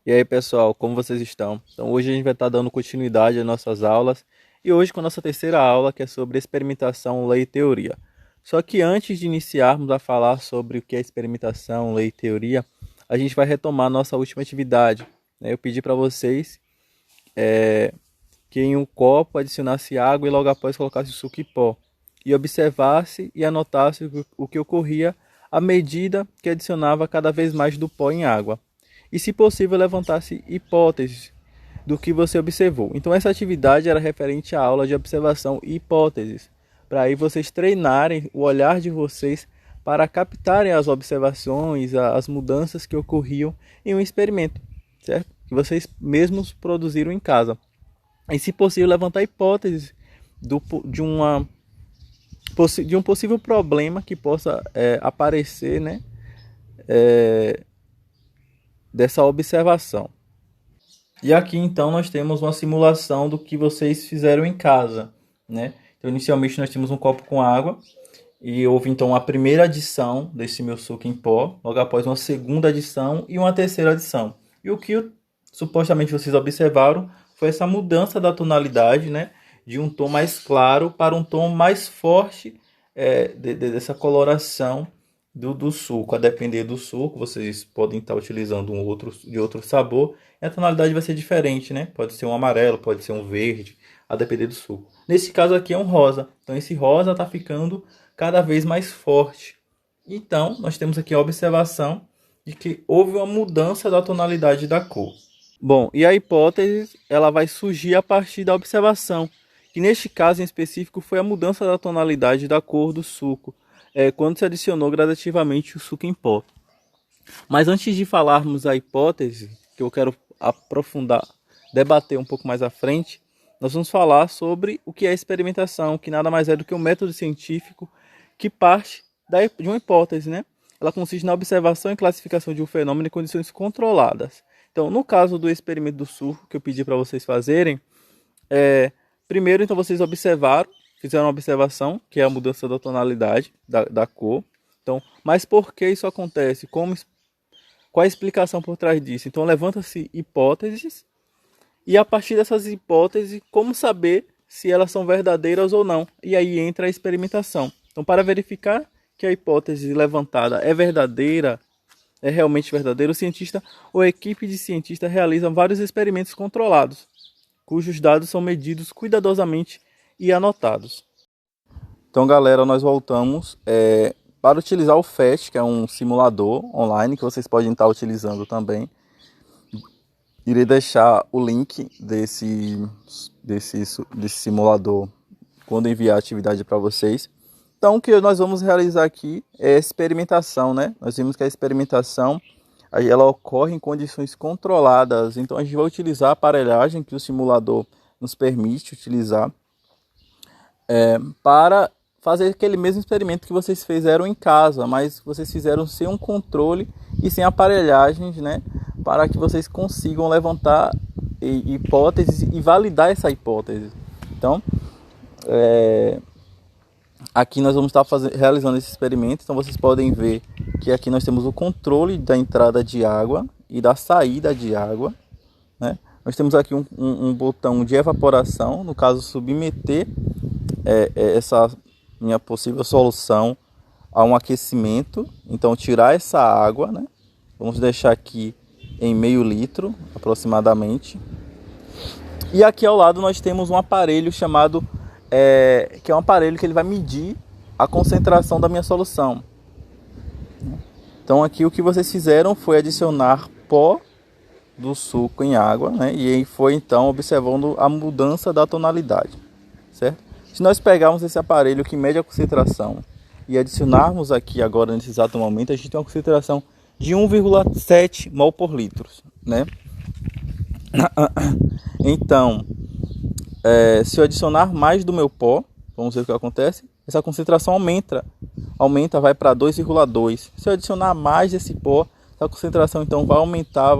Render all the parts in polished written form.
E aí, pessoal, como vocês estão? Então, hoje a gente vai estar dando continuidade às nossas aulas e hoje com a nossa terceira aula, que é sobre experimentação, lei e teoria. Só que antes de iniciarmos a falar sobre o que é experimentação, lei e teoria, a gente vai retomar a nossa última atividade, né? Eu pedi para vocês que em um copo adicionasse água e logo após colocasse o suco em pó e observasse e anotasse o que ocorria à medida que adicionava cada vez mais do pó em água. E, se possível, levantasse hipóteses do que você observou. Então, essa atividade era referente à aula de observação e hipóteses, para aí vocês treinarem o olhar de vocês para captarem as observações, as mudanças que ocorriam em um experimento, certo? Que vocês mesmos produziram em casa. E, se possível, levantar hipóteses de, de um possível problema que possa aparecer, né, dessa observação. E aqui então nós temos uma simulação do que vocês fizeram em casa, né? Então inicialmente nós temos um copo com água e houve então a primeira adição desse meu suco em pó, logo após uma segunda adição e uma terceira adição. E o que supostamente vocês observaram foi essa mudança da tonalidade, né? De um tom mais claro para um tom mais forte dessa coloração do suco. A depender do suco, vocês podem estar utilizando de outro sabor. E a tonalidade vai ser diferente, né? Pode ser um amarelo, pode ser um verde, a depender do suco. Nesse caso aqui é um rosa. Então esse rosa está ficando cada vez mais forte. Então nós temos aqui a observação de que houve uma mudança da tonalidade da cor. Bom, e a hipótese ela vai surgir a partir da observação, que neste caso em específico foi a mudança da tonalidade da cor do suco, quando se adicionou gradativamente o suco em pó. Mas antes de falarmos a hipótese, que eu quero aprofundar, debater um pouco mais à frente, nós vamos falar sobre o que é experimentação, que nada mais é do que um método científico que parte de uma hipótese, né? Ela consiste na observação e classificação de um fenômeno em condições controladas. Então, no caso do experimento do suco, que eu pedi para vocês fazerem, primeiro, então, vocês fizeram uma observação, que é a mudança da tonalidade da cor. Então, mas por que isso acontece? Qual a explicação por trás disso? Então, levanta-se hipóteses, e a partir dessas hipóteses, como saber se elas são verdadeiras ou não? E aí entra a experimentação. Então, para verificar que a hipótese levantada é verdadeira, é realmente verdadeira, o cientista ou a equipe de cientistas realizam vários experimentos controlados, cujos dados são medidos cuidadosamente e anotados. Então, galera, nós voltamos para utilizar o FAST, que é um simulador online que vocês podem estar utilizando também. Irei deixar o link desse simulador quando enviar a atividade para vocês. Então, o que nós vamos realizar aqui é a experimentação, né? Nós vimos que a experimentação ela ocorre em condições controladas. Então, a gente vai utilizar a aparelhagem que o simulador nos permite utilizar para fazer aquele mesmo experimento que vocês fizeram em casa, mas vocês fizeram sem um controle e sem aparelhagens, né? Para que vocês consigam levantar hipóteses e validar essa hipótese. Então, aqui nós vamos estar realizando esse experimento. Então vocês podem ver que aqui nós temos o controle da entrada de água e da saída de água, né? Nós temos aqui um botão de evaporação, no caso submeter essa minha possível solução a um aquecimento. Então tirar essa água, né? Vamos deixar aqui em meio litro aproximadamente. E aqui ao lado nós temos um aparelho chamado que é um aparelho que ele vai medir a concentração da minha solução. Então aqui o que vocês fizeram foi adicionar pó do suco em água, né? E aí foi então observando a mudança da tonalidade, certo? Se nós pegarmos esse aparelho que mede a concentração e adicionarmos aqui agora nesse exato momento, a gente tem uma concentração de 1,7 mol por litro, né? Então, se eu adicionar mais do meu pó, vamos ver o que acontece. Essa concentração aumenta, vai para 2,2. Se eu adicionar mais desse pó, essa concentração então vai aumentar.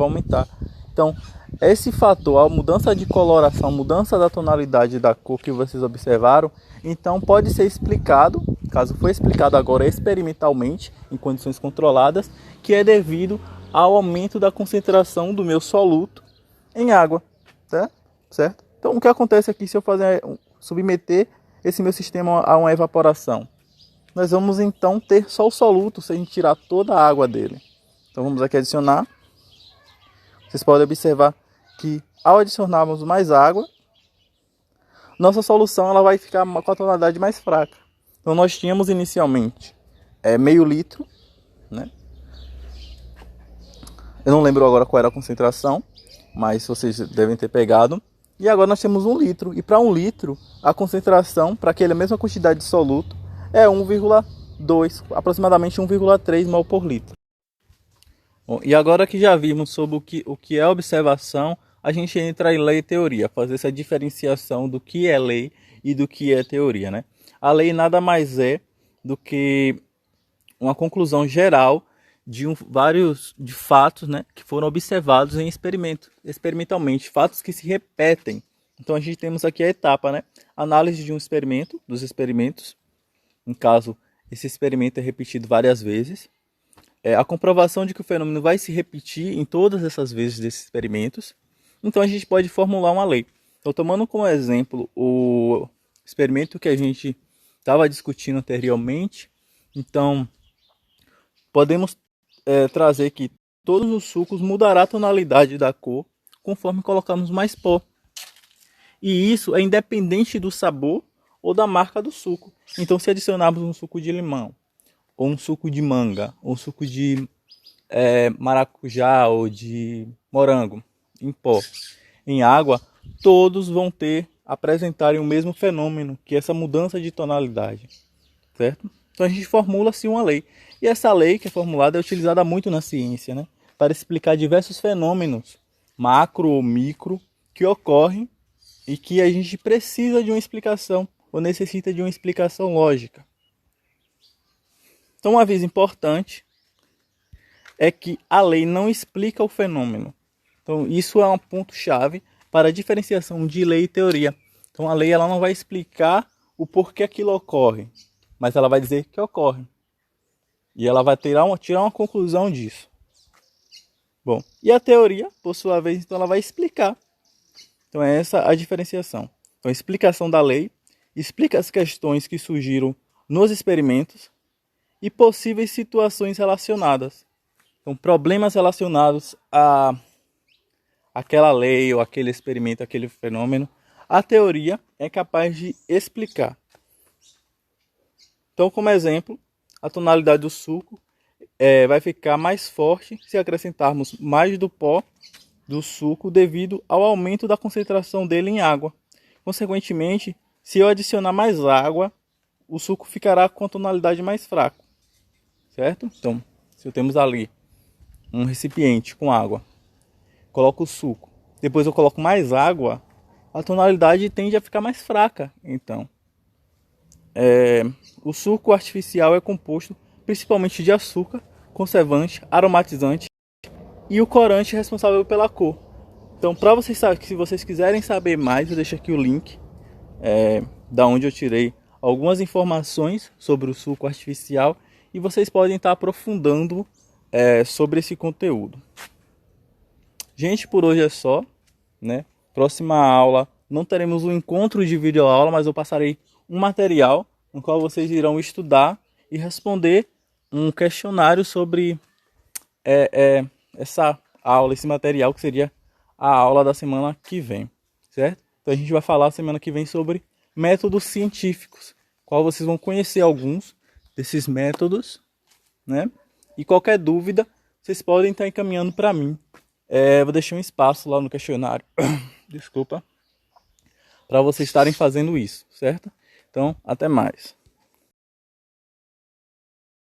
Então, esse fator, a mudança de coloração, a mudança da tonalidade da cor que vocês observaram, então pode ser explicado, caso foi explicado agora experimentalmente, em condições controladas, que é devido ao aumento da concentração do meu soluto em água, tá? Certo? Então, o que acontece aqui se eu submeter esse meu sistema a uma evaporação? Nós vamos então ter só o soluto se a gente tirar toda a água dele. Então vamos aqui adicionar. Vocês podem observar que ao adicionarmos mais água, nossa solução ela vai ficar com a tonalidade mais fraca. Então nós tínhamos inicialmente meio litro, né? Eu não lembro agora qual era a concentração, mas vocês devem ter pegado. E agora nós temos 1 litro. E para 1 litro, a concentração, para aquela mesma quantidade de soluto, é 1,2, aproximadamente 1,3 mol por litro. Bom, e agora que já vimos sobre o que é observação, a gente entra em lei e teoria, fazer essa diferenciação do que é lei e do que é teoria, né? A lei nada mais é do que uma conclusão geral de vários fatos, né, que foram observados em experimentalmente, fatos que se repetem. Então a gente temos aqui a etapa, né? Análise de um experimento, dos experimentos. No caso, esse experimento é repetido várias vezes. A comprovação de que o fenômeno vai se repetir em todas essas vezes desses experimentos. Então a gente pode formular uma lei. Então, tomando como exemplo o experimento que a gente estava discutindo anteriormente, então podemos trazer que todos os sucos mudará a tonalidade da cor conforme colocarmos mais pó. E isso é independente do sabor ou da marca do suco. Então, se adicionarmos um suco de limão, ou um suco de manga, ou um suco de maracujá ou de morango em pó, em água, todos vão apresentarem o mesmo fenômeno, que é essa mudança de tonalidade, certo? Então a gente formula assim uma lei. E essa lei que é formulada é utilizada muito na ciência, né? Para explicar diversos fenômenos, macro ou micro, que ocorrem e que a gente precisa de uma explicação ou necessita de uma explicação lógica. Então, um aviso importante é que a lei não explica o fenômeno. Então, isso é um ponto-chave para a diferenciação de lei e teoria. Então, a lei ela não vai explicar o porquê aquilo ocorre, mas ela vai dizer que ocorre. E ela vai tirar uma conclusão disso. Bom, e a teoria, por sua vez, então ela vai explicar. Então, é essa a diferenciação. Então, a explicação da lei explica as questões que surgiram nos experimentos e possíveis situações relacionadas. Então, problemas relacionados a aquela lei ou aquele experimento, aquele fenômeno, a teoria é capaz de explicar. Então, como exemplo, a tonalidade do suco vai ficar mais forte se acrescentarmos mais do pó do suco devido ao aumento da concentração dele em água. Consequentemente, se eu adicionar mais água, o suco ficará com a tonalidade mais fraca, certo? Então, se eu temos ali um recipiente com água, coloco o suco, depois eu coloco mais água, a tonalidade tende a ficar mais fraca. Então, o suco artificial é composto principalmente de açúcar, conservante, aromatizante e o corante responsável pela cor. Então, para vocês se vocês quiserem saber mais, eu deixo aqui o link da onde eu tirei algumas informações sobre o suco artificial e vocês podem estar aprofundando sobre esse conteúdo. Gente, por hoje é só, né? Próxima aula não teremos um encontro de videoaula, mas eu passarei um material no qual vocês irão estudar e responder um questionário sobre essa aula, esse material que seria a aula da semana que vem, certo? Então a gente vai falar semana que vem sobre métodos científicos, qual vocês vão conhecer alguns desses métodos, né? E qualquer dúvida, vocês podem estar encaminhando para mim. Vou deixar um espaço lá no questionário, desculpa, para vocês estarem fazendo isso, certo? Então, até mais.